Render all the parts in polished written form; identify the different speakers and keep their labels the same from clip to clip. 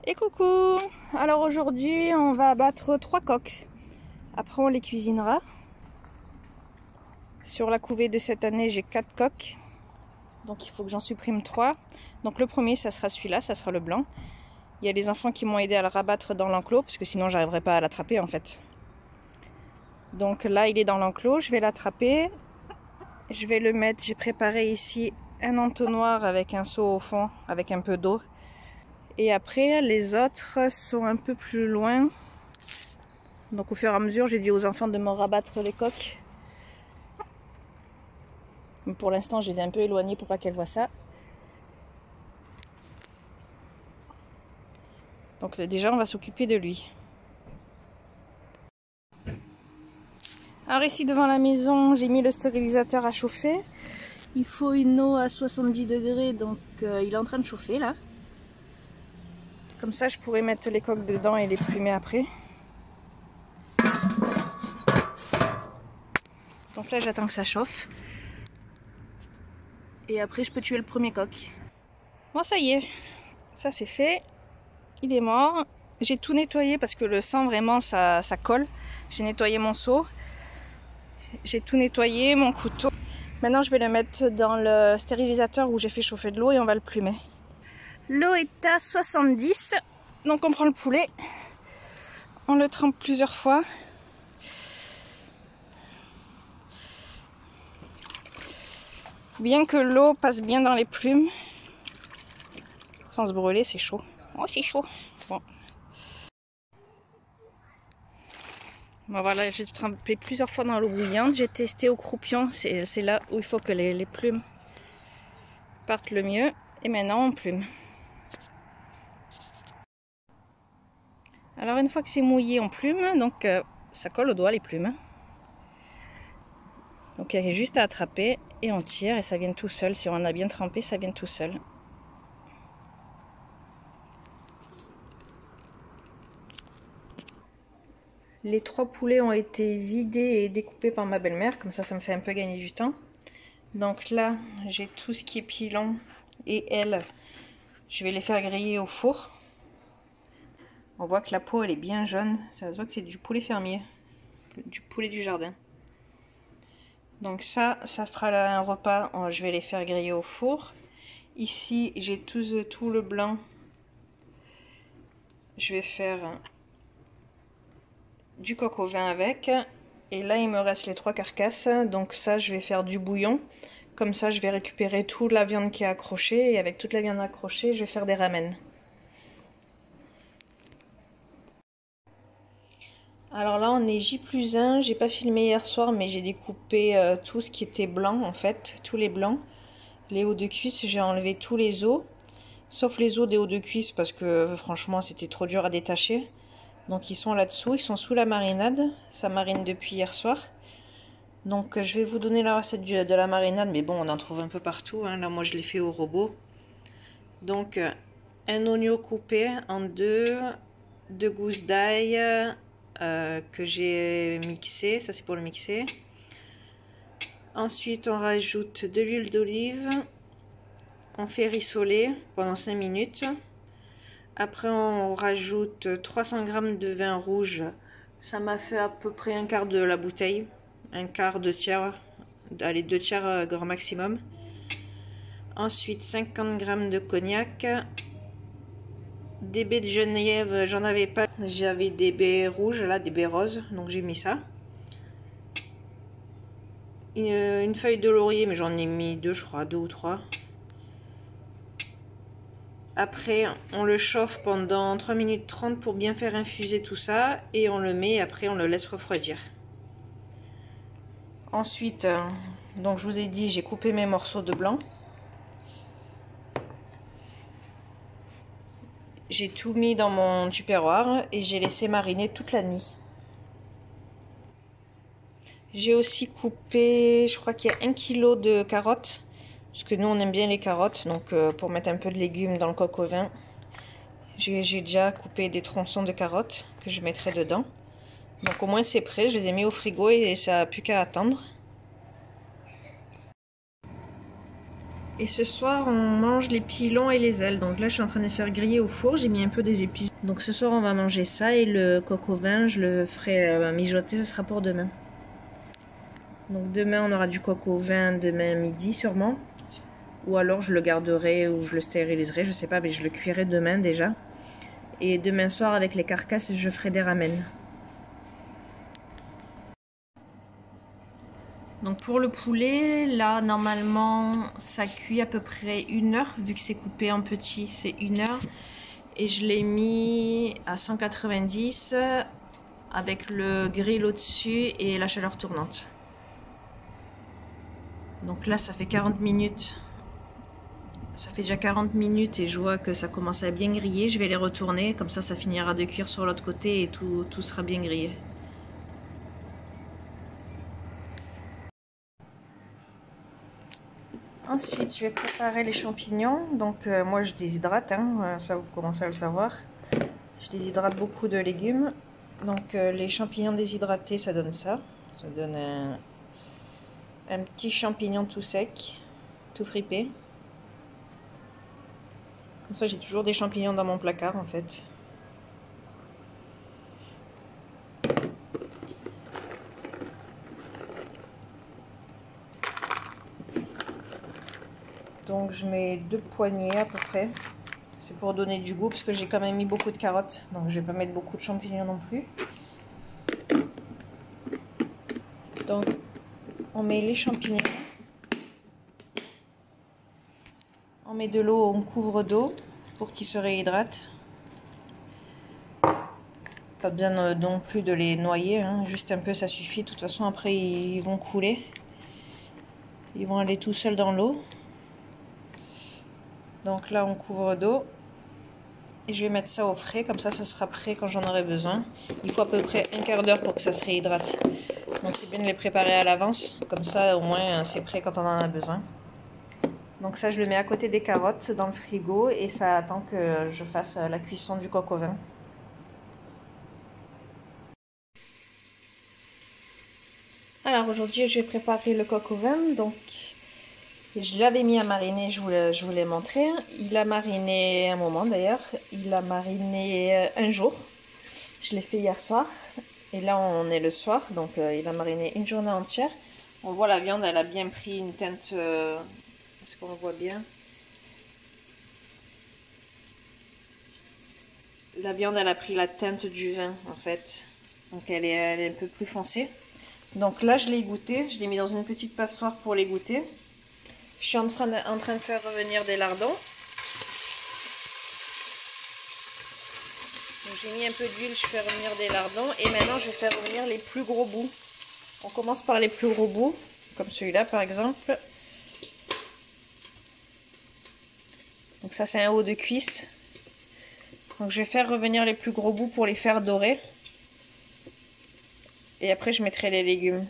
Speaker 1: Et coucou! Alors aujourd'hui on va abattre 3 coqs. Après on les cuisinera. Sur la couvée de cette année j'ai 4 coqs. Donc il faut que j'en supprime 3. Donc le premier ça sera celui-là, ça sera le blanc. Il y a les enfants qui m'ont aidé à le rabattre dans l'enclos parce que sinon j'arriverai pas à l'attraper en fait. Donc là il est dans l'enclos, je vais l'attraper. Je vais le mettre, j'ai préparé ici un entonnoir avec un seau au fond avec un peu d'eau. Et après, les autres sont un peu plus loin. Donc au fur et à mesure, j'ai dit aux enfants de me rabattre les coques. Mais pour l'instant, je les ai un peu éloignés pour pas qu'elles voient ça. Donc déjà, on va s'occuper de lui. Alors ici, devant la maison, j'ai mis le stérilisateur à chauffer. Il faut une eau à 70 degrés, donc il est en train de chauffer là. Comme ça, je pourrais mettre les coques dedans et les plumer après. Donc là, j'attends que ça chauffe. Et après, je peux tuer le premier coq. Bon, ça y est. Ça, c'est fait. Il est mort. J'ai tout nettoyé parce que le sang, vraiment, ça colle. J'ai nettoyé mon seau. J'ai tout nettoyé, mon couteau. Maintenant, je vais le mettre dans le stérilisateur où j'ai fait chauffer de l'eau et on va le plumer. L'eau est à 70. Donc, on prend le poulet. On le trempe plusieurs fois. Bien que l'eau passe bien dans les plumes. Sans se brûler, c'est chaud. Oh, c'est chaud. Bon. Bon, voilà, j'ai trempé plusieurs fois dans l'eau bouillante. J'ai testé au croupion. C'est là où il faut que les plumes partent le mieux. Et maintenant, on plume. Alors, une fois que c'est mouillé, on plume. Donc, ça colle au doigt, les plumes. Donc, il y a juste à attraper et on tire et ça vient tout seul. Si on a bien trempé, ça vient tout seul. Les 3 poulets ont été vidés et découpés par ma belle-mère. Comme ça me fait un peu gagner du temps. Donc là, j'ai tout ce qui est pilon et ailes. Je vais les faire griller au four. On voit que la peau, elle est bien jaune. Ça se voit que c'est du poulet fermier. Du poulet du jardin. Donc ça fera un repas. Je vais les faire griller au four. Ici, j'ai tout le blanc. Je vais faire du coq au vin avec. Et là, il me reste les 3 carcasses. Donc ça, je vais faire du bouillon. Comme ça, je vais récupérer toute la viande qui est accrochée. Et avec toute la viande accrochée, je vais faire des ramen. Alors là, on est J+1. J'ai pas filmé hier soir, mais j'ai découpé tout ce qui était blanc, en fait. Tous les blancs. Les hauts de cuisse, j'ai enlevé tous les os. Sauf les os des hauts de cuisse, parce que franchement, c'était trop dur à détacher. Donc ils sont là-dessous, ils sont sous la marinade. Ça marine depuis hier soir. Donc je vais vous donner la recette de la marinade, mais bon, on en trouve un peu partout. Hein. Là, moi, je l'ai fait au robot. Donc, un oignon coupé en deux, 2 gousses d'ail que j'ai mixé. Ça, c'est pour le mixer. Ensuite, on rajoute de l'huile d'olive. On fait rissoler pendant 5 minutes. Après, on rajoute 300 g de vin rouge. Ça m'a fait à peu près un quart de la bouteille. Un quart, 2 tiers. Allez, 2 tiers grand maximum. Ensuite, 50 g de cognac. Des baies de Genièvre, j'en avais pas. J'avais des baies rouges, là, des baies roses. Donc j'ai mis ça. Une feuille de laurier, mais j'en ai mis 2, je crois, 2 ou 3. Après, on le chauffe pendant 3 minutes 30 pour bien faire infuser tout ça. Et on le met, et après on le laisse refroidir. Ensuite, donc je vous ai dit, j'ai coupé mes morceaux de blanc. J'ai tout mis dans mon tupperware et j'ai laissé mariner toute la nuit. J'ai aussi coupé, je crois qu'il y a 1 kg de carottes. Parce que nous on aime bien les carottes, donc pour mettre un peu de légumes dans le coq au vin. J'ai déjà coupé des tronçons de carottes que je mettrai dedans. Donc au moins c'est prêt, je les ai mis au frigo et ça n'a plus qu'à attendre. Et ce soir, on mange les pilons et les ailes. Donc là, je suis en train de les faire griller au four. J'ai mis un peu des épices. Donc ce soir, on va manger ça. Et le coq au vin, je le ferai mijoter. Ce sera pour demain. Donc demain, on aura du coq au vin demain midi sûrement. Ou alors, je le garderai ou je le stériliserai. Je sais pas, mais je le cuirai demain déjà. Et demain soir, avec les carcasses, je ferai des ramen. Donc pour le poulet, là normalement ça cuit à peu près 1 heure, vu que c'est coupé en petits, c'est 1 heure. Et je l'ai mis à 190 avec le grill au-dessus et la chaleur tournante. Donc là ça fait 40 minutes. Ça fait déjà 40 minutes et je vois que ça commence à bien griller. Je vais les retourner, comme ça finira de cuire sur l'autre côté et tout sera bien grillé. Ensuite, je vais préparer les champignons. Donc moi je déshydrate, hein, ça vous commencez à le savoir. Je déshydrate beaucoup de légumes. Donc les champignons déshydratés, ça donne ça. Ça donne un petit champignon tout sec, tout fripé. Comme ça, j'ai toujours des champignons dans mon placard en fait. Donc je mets 2 poignées à peu près. C'est pour donner du goût parce que j'ai quand même mis beaucoup de carottes. Donc je vais pas mettre beaucoup de champignons non plus. Donc on met les champignons. On met de l'eau, on couvre d'eau pour qu'ils se réhydratent. Pas besoin non plus de les noyer, hein. Juste un peu ça suffit. De toute façon après ils vont couler. Ils vont aller tout seuls dans l'eau. Donc là on couvre d'eau. Et je vais mettre ça au frais, comme ça sera prêt quand j'en aurai besoin. Il faut à peu près 1/4 d'heure pour que ça se réhydrate. Donc c'est bien de les préparer à l'avance, comme ça au moins c'est prêt quand on en a besoin. Donc ça je le mets à côté des carottes dans le frigo et ça attend que je fasse la cuisson du coq au vin. Alors aujourd'hui je vais préparer le coq au vin, donc je l'avais mis à mariner, je vous l'ai montré. Il a mariné un moment d'ailleurs, il a mariné un jour. Je l'ai fait hier soir et là on est le soir, donc il a mariné une journée entière. On voit la viande, elle a bien pris une teinte, est-ce qu'on voit bien? La viande elle a pris la teinte du vin en fait, donc elle est un peu plus foncée. Donc là je l'ai goûté, je l'ai mis dans une petite passoire pour les goûter. Je suis en train de faire revenir des lardons. J'ai mis un peu d'huile, je fais revenir des lardons et maintenant je vais faire revenir les plus gros bouts. On commence par les plus gros bouts, comme celui-là par exemple. Donc ça c'est un haut de cuisse. Donc je vais faire revenir les plus gros bouts pour les faire dorer. Et après je mettrai les légumes.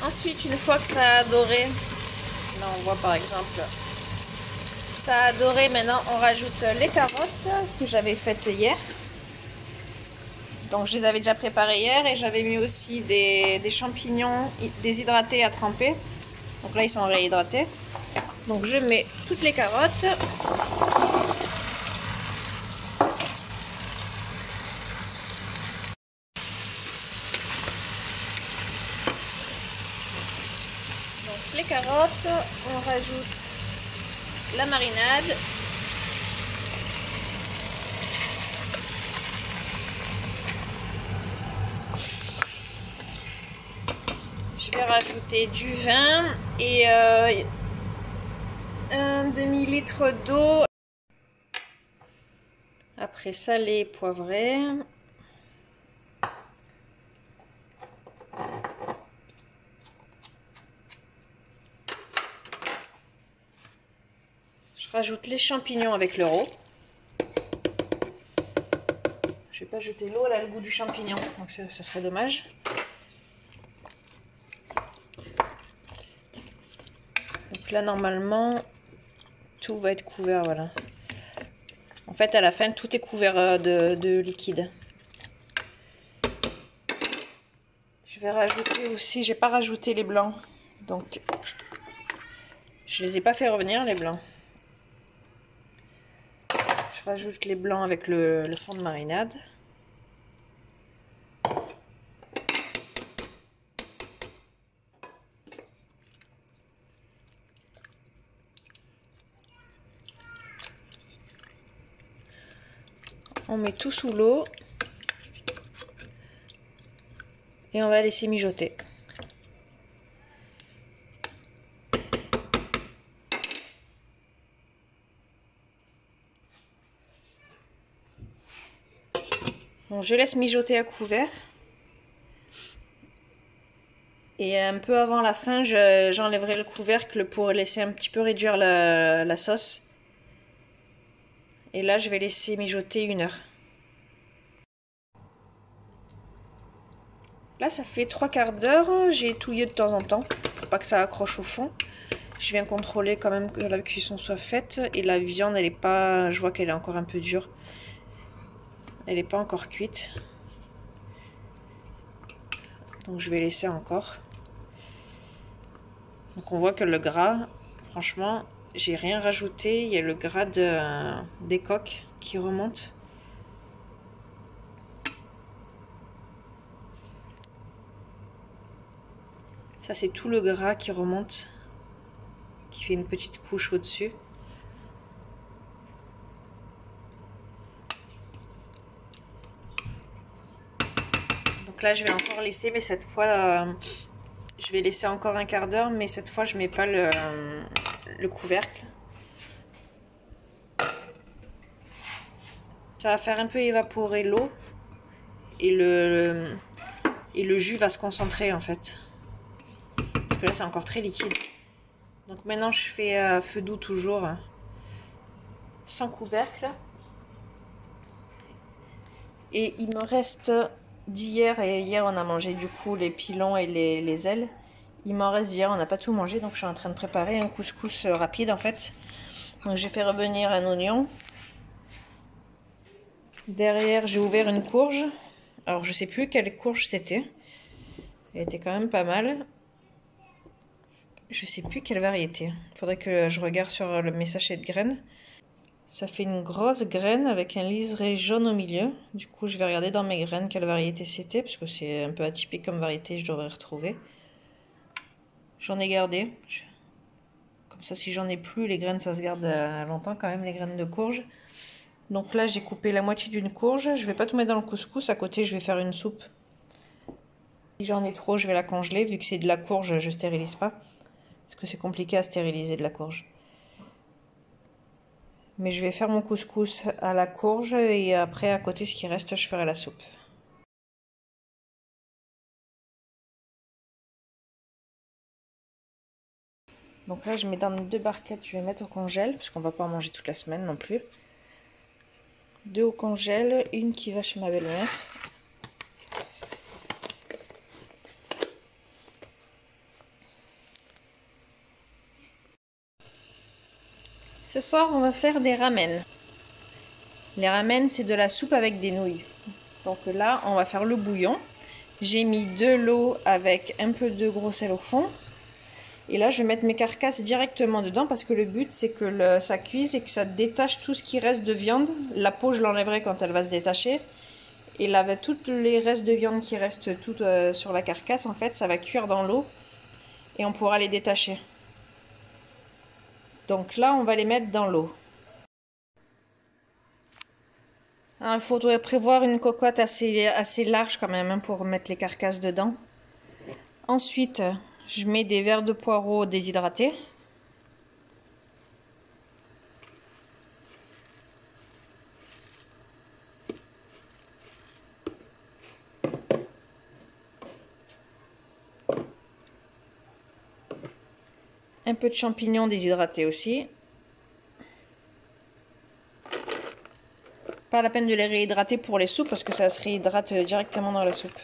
Speaker 1: Ensuite, une fois que ça a doré, là on voit par exemple, ça a doré, maintenant on rajoute les carottes que j'avais faites hier. Donc je les avais déjà préparées hier et j'avais mis aussi des champignons déshydratés à tremper. Donc là ils sont réhydratés. Donc je mets toutes les carottes. Donc les carottes, on rajoute la marinade. Je vais rajouter du vin et un demi-litre d'eau. Après salé, poivré. Je rajoute les champignons avec le roux. Je vais pas jeter l'eau, elle a le goût du champignon, donc ça serait dommage. Donc là normalement tout va être couvert, voilà. En fait à la fin tout est couvert de liquide. Je vais rajouter aussi, j'ai pas rajouté les blancs. Donc, je les ai pas fait revenir les blancs. Je rajoute les blancs avec le fond de marinade. On met tout sous l'eau et on va laisser mijoter. Bon, je laisse mijoter à couvert. Et un peu avant la fin, j'enlèverai le couvercle pour laisser un petit peu réduire la sauce. Et là, je vais laisser mijoter 1 heure. Là, ça fait 3/4 d'heure. J'ai touillé de temps en temps pour pas que ça accroche au fond. Je viens contrôler quand même que la cuisson soit faite. Et la viande, elle est pas... Je vois qu'elle est encore un peu dure. Elle n'est pas encore cuite. Donc je vais laisser encore. Donc on voit que le gras, franchement, j'ai rien rajouté. Il y a le gras des coques qui remonte. Ça c'est tout le gras qui remonte, qui fait une petite couche au-dessus. Donc là je vais encore laisser, mais cette fois je vais laisser encore 1/4 d'heure, mais cette fois je mets pas le couvercle. Ça va faire un peu évaporer l'eau et le jus va se concentrer en fait. Parce que là c'est encore très liquide. Donc maintenant je fais feu doux toujours, sans couvercle. Et il me reste d'hier, et hier on a mangé du coup les pilons et les ailes. Il m'en reste d'hier, on n'a pas tout mangé, donc je suis en train de préparer un couscous rapide en fait. Donc j'ai fait revenir un oignon. Derrière j'ai ouvert une courge. Alors je sais plus quelle courge c'était. Elle était quand même pas mal. Je sais plus quelle variété. Il faudrait que je regarde sur mes sachets de graines. Ça fait une grosse graine avec un liseré jaune au milieu. Du coup, je vais regarder dans mes graines quelle variété c'était, parce que c'est un peu atypique comme variété, je devrais retrouver. J'en ai gardé. Comme ça, si j'en ai plus, les graines, ça se garde longtemps quand même, les graines de courge. Donc là, j'ai coupé la moitié d'une courge. Je vais pas tout mettre dans le couscous. À côté, je vais faire une soupe. Si j'en ai trop, je vais la congeler. Vu que c'est de la courge, je stérilise pas. Parce que c'est compliqué à stériliser de la courge. Mais je vais faire mon couscous à la courge et après à côté ce qui reste je ferai la soupe. Donc là je mets dans 2 barquettes, je vais mettre au congèle parce qu'on va pas en manger toute la semaine non plus. 2 au congèle, une qui va chez ma belle-mère. Ce soir on va faire des ramen. Les ramen c'est de la soupe avec des nouilles. Donc là on va faire le bouillon. J'ai mis de l'eau avec un peu de gros sel au fond. Et là je vais mettre mes carcasses directement dedans parce que le but c'est que ça cuise et que ça détache tout ce qui reste de viande. La peau je l'enlèverai quand elle va se détacher. Et là, tous les restes de viande qui restent tout sur la carcasse, en fait, ça va cuire dans l'eau et on pourra les détacher. Donc là, on va les mettre dans l'eau. Il faudrait prévoir une cocotte assez large quand même pour mettre les carcasses dedans. Ensuite, je mets des verres de poireaux déshydratés. Un peu de champignons déshydratés aussi. Pas la peine de les réhydrater pour les soupes parce que ça se réhydrate directement dans la soupe.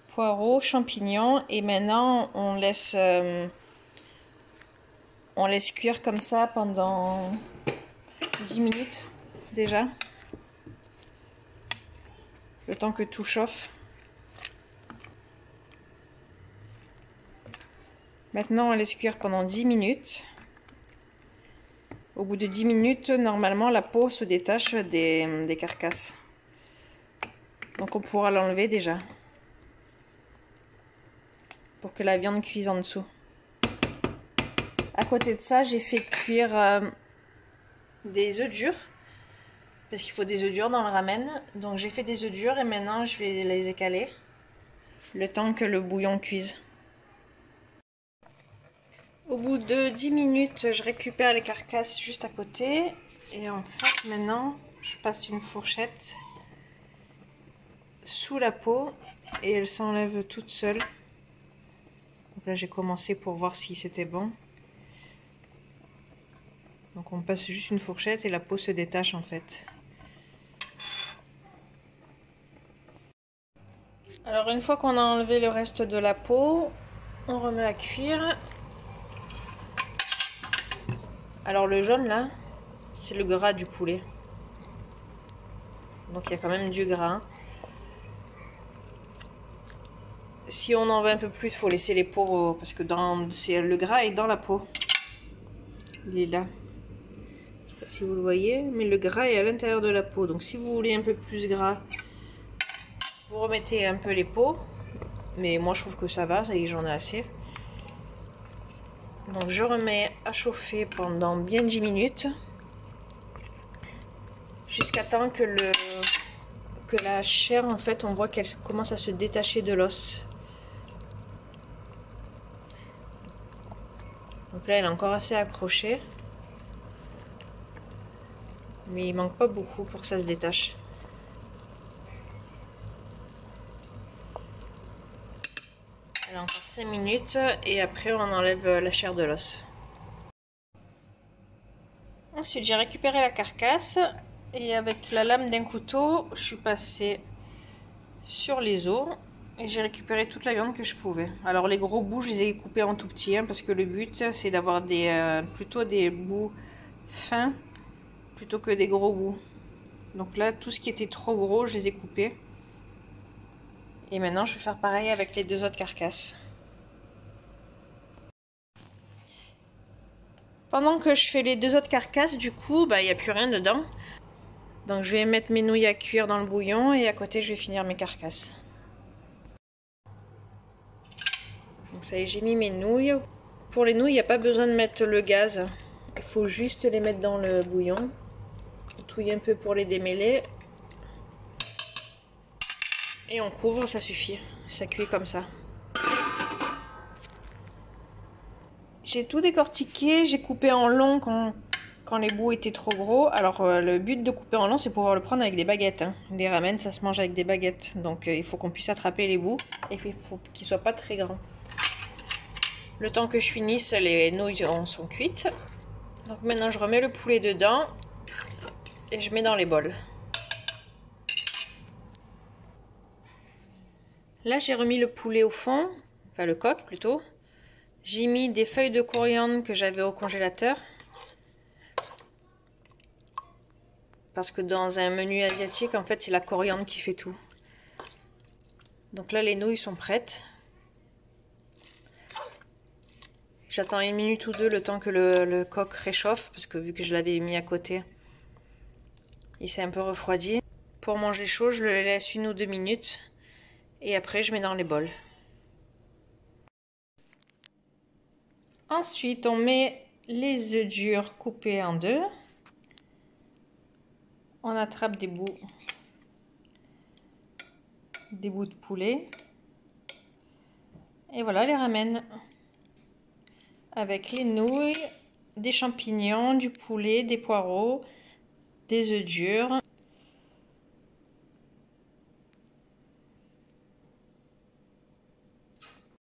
Speaker 1: Poireaux, champignons et maintenant on laisse cuire comme ça pendant 10 minutes déjà. Le temps que tout chauffe. Maintenant, on laisse cuire pendant 10 minutes. Au bout de 10 minutes, normalement, la peau se détache des carcasses. Donc on pourra l'enlever déjà. Pour que la viande cuise en dessous. À côté de ça, j'ai fait cuire des œufs durs. Parce qu'il faut des œufs durs dans le ramen. Donc j'ai fait des œufs durs et maintenant je vais les écaler. Le temps que le bouillon cuise. Au bout de 10 minutes, je récupère les carcasses juste à côté. Et en fait, maintenant, je passe une fourchette sous la peau et elle s'enlève toute seule. Donc là, j'ai commencé pour voir si c'était bon. Donc on passe juste une fourchette et la peau se détache en fait. Alors une fois qu'on a enlevé le reste de la peau, on remet à cuire. Alors le jaune là, c'est le gras du poulet. Donc il y a quand même du gras. Si on en veut un peu plus, il faut laisser les peaux parce que le gras est dans la peau. Il est là. Je sais pas si vous le voyez, mais le gras est à l'intérieur de la peau. Donc si vous voulez un peu plus gras, vous remettez un peu les peaux. Mais moi je trouve que ça va, ça y est, j'en ai assez. Donc je remets à chauffer pendant bien 10 minutes. Jusqu'à temps que la chair, en fait, on voit qu'elle commence à se détacher de l'os. Donc là, elle est encore assez accrochée. Mais il manque pas beaucoup pour que ça se détache. Elle a encore 5 minutes et après on enlève la chair de l'os. Ensuite, j'ai récupéré la carcasse et avec la lame d'un couteau, je suis passée sur les os. Et j'ai récupéré toute la viande que je pouvais. Alors les gros bouts, je les ai coupés en tout petit, parce que le but c'est d'avoir plutôt des bouts fins plutôt que des gros bouts. Donc là, tout ce qui était trop gros, je les ai coupés. Et maintenant, je vais faire pareil avec les deux autres carcasses. Pendant que je fais les deux autres carcasses, du coup, il n'y a plus rien dedans. Donc je vais mettre mes nouilles à cuire dans le bouillon et à côté, je vais finir mes carcasses. Donc ça y est, j'ai mis mes nouilles. Pour les nouilles, il n'y a pas besoin de mettre le gaz. Il faut juste les mettre dans le bouillon. Touiller un peu pour les démêler. Et on couvre, ça suffit. Ça cuit comme ça. J'ai tout décortiqué. J'ai coupé en long quand les bouts étaient trop gros. Alors le but de couper en long, c'est pouvoir le prendre avec des baguettes. Les ramen, ça se mange avec des baguettes. Donc il faut qu'on puisse attraper les bouts. Et il faut qu'ils ne soient pas très grands. Le temps que je finisse, les nouilles sont cuites. Donc maintenant, je remets le poulet dedans. Et je mets dans les bols. Là, j'ai remis le poulet au fond. Enfin, le coq plutôt. J'ai mis des feuilles de coriandre que j'avais au congélateur. Parce que dans un menu asiatique, en fait, c'est la coriandre qui fait tout. Donc là, les nouilles sont prêtes. J'attends 1 minute ou 2 le temps que le coq réchauffe. Parce que vu que je l'avais mis à côté, il s'est un peu refroidi. Pour manger chaud, je le laisse 1 ou 2 minutes. Et après, je mets dans les bols. Ensuite, on met les œufs durs coupés en deux. On attrape des bouts de poulet. Et voilà les ramen. Avec les nouilles, des champignons, du poulet, des poireaux, des œufs durs.